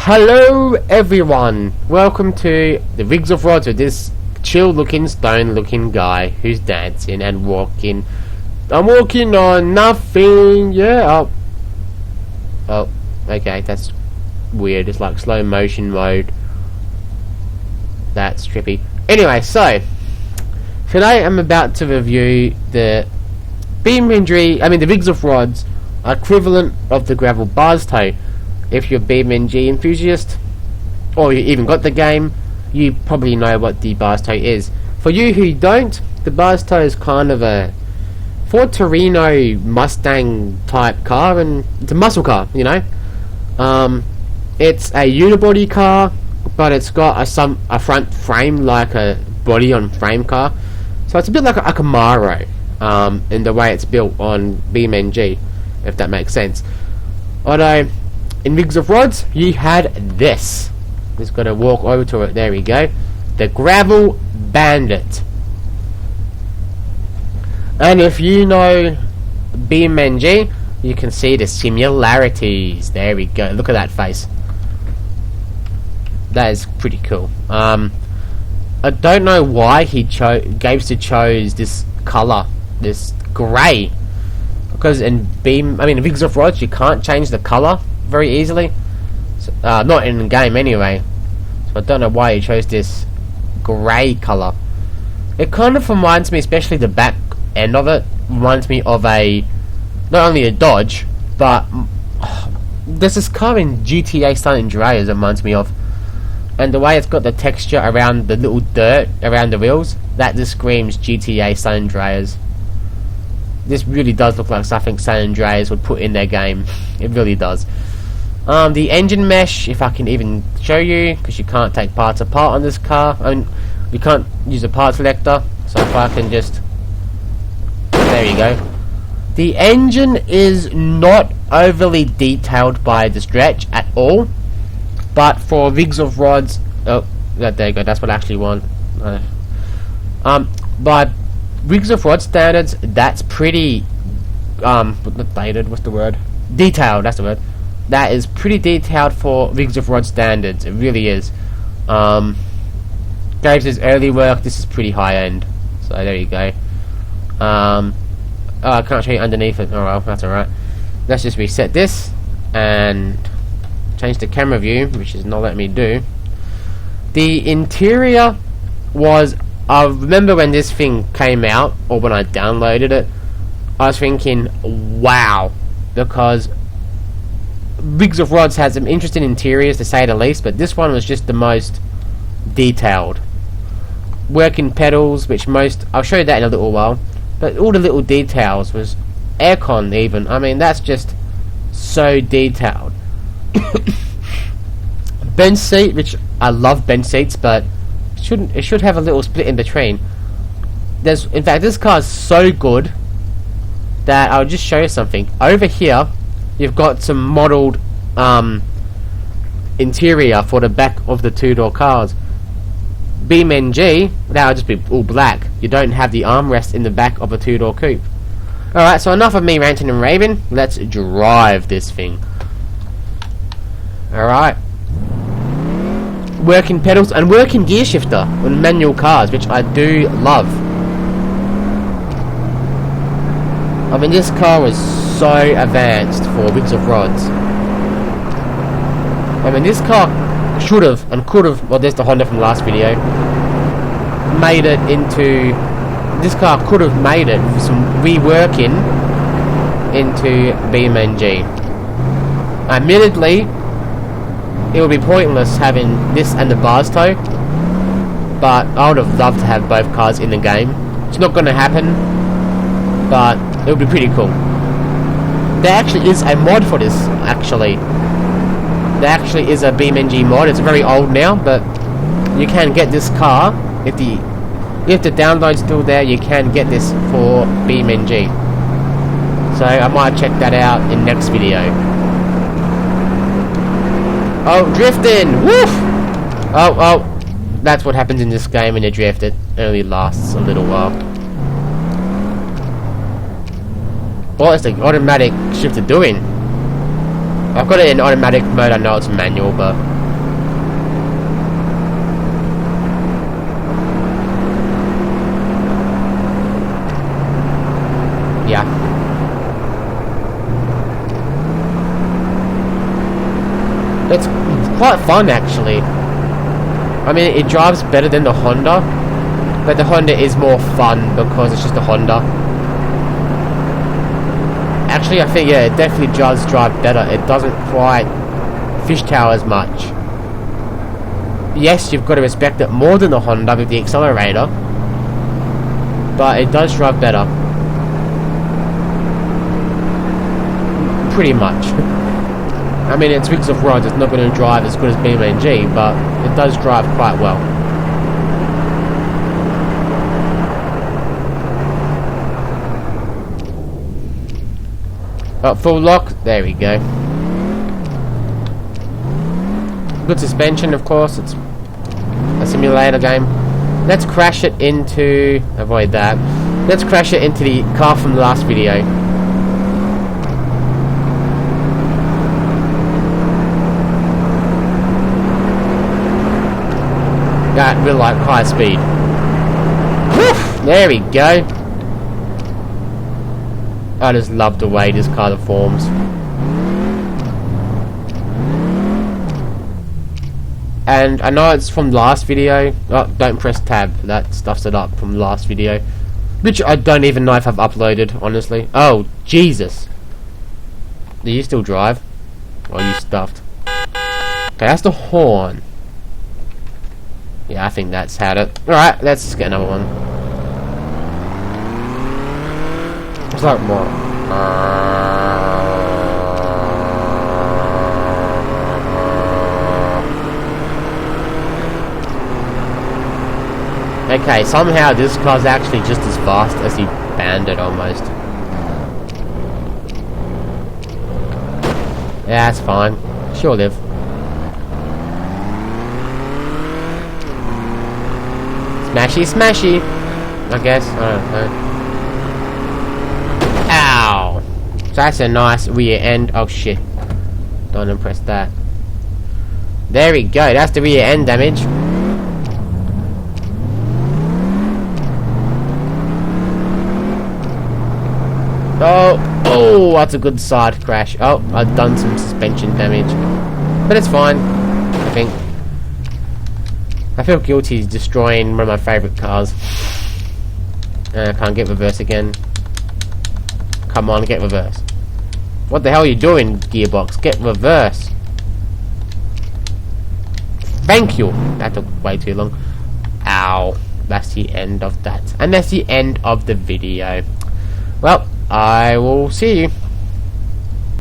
Hello everyone, welcome to the Rigs of Rods with this chill looking, stone looking guy who's dancing and walking. I'm walking on nothing, yeah. Oh, okay, that's weird. It's like slow motion mode. That's trippy. Anyway, so today I'm about to review the the Rigs of Rods equivalent of the gravel bars toe. If you're a BeamNG enthusiast, or you even got the game, you probably know what the bars toe is. For you who don't, the bars toe is kind of a Ford Torino Mustang type car, and it's a muscle car, you know. It's a unibody car, but it's got a front frame like a body on frame car, so it's a bit like a Camaro in the way it's built on BeamNG, if that makes sense. Although in Rigs of Rods you had this. Just got to walk over to it. There we go. The Gavril Bandit. And if you know BeamNG, you can see the similarities. There we go. Look at that face. That is pretty cool. I don't know why he chose this color, this grey, because in Rigs of Rods you can't change the color very easily. So, not in the game anyway. So I don't know why he chose this grey color. It kind of reminds me, especially the back end of it, reminds me of not only a Dodge, but there's this car in GTA San Andreas it reminds me of. And the way it's got the texture around the little dirt around the wheels, that just screams GTA San Andreas. This really does look like something San Andreas would put in their game. It really does. The engine mesh, if I can even show you, because you can't take parts apart on this car. You can't use a part selector, so if I can just... There you go. The engine is not overly detailed by the stretch at all, but for Rigs of Rods... Oh, there you go, that's what I actually want. By Rigs of Rods standards, that's pretty... not dated, what's the word? Detailed, that's the word. That is pretty detailed for Rigs of Rods standards. It really is. Gabe's early work, this is pretty high end. So there you go. Oh, I can't show you underneath it. Oh well, that's alright. Let's just reset this and change the camera view, which is not letting me do. The interior was... I remember when this thing came out, or when I downloaded it, I was thinking, wow, because Rigs of Rods had some interesting interiors to say the least, but this one was just the most detailed. Working pedals, which I'll show you that in a little while, but all the little details was aircon even. I mean, that's just so detailed. Bench seat, which I love bench seats, but it should have a little split in between. In fact, this car is so good that I'll just show you something. Over here you've got some modelled interior for the back of the two-door cars. BeamNG, that would just be all black. You don't have the armrest in the back of a two-door coupe. Alright, so enough of me ranting and raving. Let's drive this thing. Alright. Working pedals and working gear shifter on manual cars, which I do love. I mean, this car was so advanced for Rigs of Rods. I mean, this car should have and could have, well, there's the Honda from the last video, made it into... This car could have made it with some reworking into BeamNG. Admittedly, it would be pointless having this and the bars toe, but I would have loved to have both cars in the game. It's not going to happen, but it would be pretty cool. There actually is a mod for this, actually. There actually is a BeamNG mod. It's very old now, but you can get this car. If the download's still there, you can get this for BeamNG. So I might check that out in next video. Oh, drifting! Woof! Oh, that's what happens in this game when you drift. It only lasts a little while. What is the automatic shifter doing? I've got it in automatic mode. I know it's manual, but yeah. It's quite fun, actually. I mean, it drives better than the Honda, but the Honda is more fun because it's just a Honda. Actually, I think, yeah, it definitely does drive better. It doesn't quite fishtail as much. Yes, you've got to respect it more than the Honda with the accelerator, but it does drive better. Pretty much. I mean, it's Wings of Rods, it's not going to drive as good as BMG, but it does drive quite well. Oh, full lock, there we go. Good suspension, of course, it's a simulator game. Let's crash it into... avoid that. Let's crash it into the car from the last video. That will like high speed. Woof! There we go. I just love the way this car deforms. And I know it's from last video. Oh, don't press tab. That stuffs it up from last video, which I don't even know if I've uploaded, honestly. Oh, Jesus. Do you still drive? Or are you stuffed? Okay, that's the horn. Yeah, I think that's had it. Alright, let's get another one. It's like more. Okay, somehow this car's actually just as fast as the Bandit almost. Yeah, that's fine. Sure live. Smashy, smashy. I guess. I don't know. Ow! So that's a nice rear end. Oh shit. Don't impress that. There we go. That's the rear end damage. Oh, that's a good side crash. Oh, I've done some suspension damage. But it's fine, I think. I feel guilty destroying one of my favourite cars. I can't get reverse again. Come on, get reverse. What the hell are you doing, gearbox? Get reverse. Thank you. That took way too long. Ow. That's the end of that. And that's the end of the video. Well, I will see you.